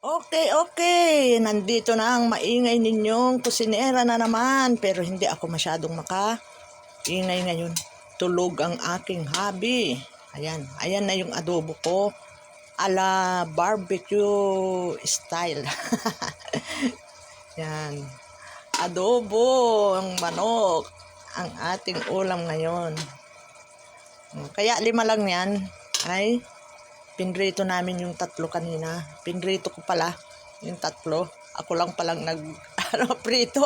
Okay, okay. Nandito na ang maingay ninyong kusinera na naman. Pero hindi ako masyadong maka-ingay ngayon. Tulog ang aking hubby. Ayan. Ayan na yung adobo ko. Ala barbecue style. Yan. Adobo ang manok. Ang ating ulam ngayon. Kaya 5 lang yan. Ay pinrito namin yung 3 kanina. Pinrito ko pala yung 3. Ako lang palang prito.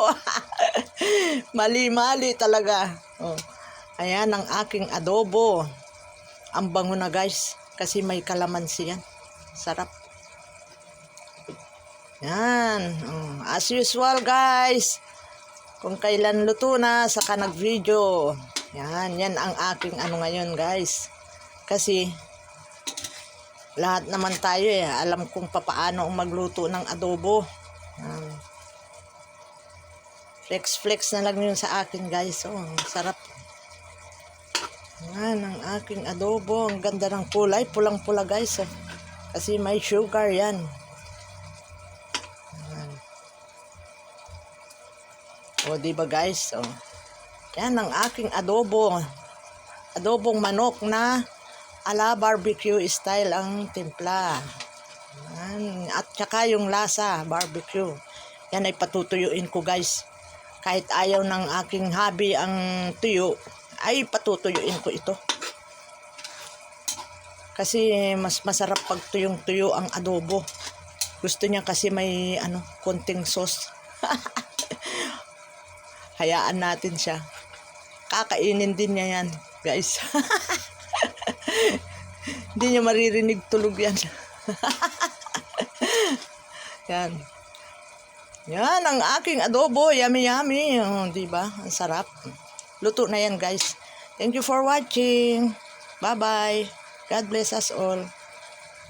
Mali-mali talaga. Oh. Ayan ang aking adobo. Ang bango na guys. Kasi may kalamansi yan. Sarap. Yan. Oh. As usual guys. Kung kailan luto na, saka nag-video. Yan. Yan ang aking ngayon guys. Kasi lahat naman tayo alam kung paano magluto ng adobo. Flex na lang yun sa akin guys. Oh, sarap. Yan ang aking adobo. Ang ganda ng kulay. Pulang-pula guys. Oh. Kasi may sugar yan. O, diba guys? Oh. Yan ang aking adobo. Adobong manok na ala barbecue style ang timpla. Yan. At saka yung lasa, barbecue. Yan ay patutuyuin ko guys. Kahit ayaw ng aking hubby ang tuyo, ay patutuyuin ko ito. Kasi mas masarap pag tuyong-tuyo ang adobo. Gusto niya kasi may konting sauce. Hayaan natin siya. Kakainin din niya yan, guys. Hindi niya maririnig tulog yan. Yan. Yan ang aking adobo. Yummy yummy. Oh, diba? Ang sarap. Luto na yan guys. Thank you for watching. Bye bye. God bless us all.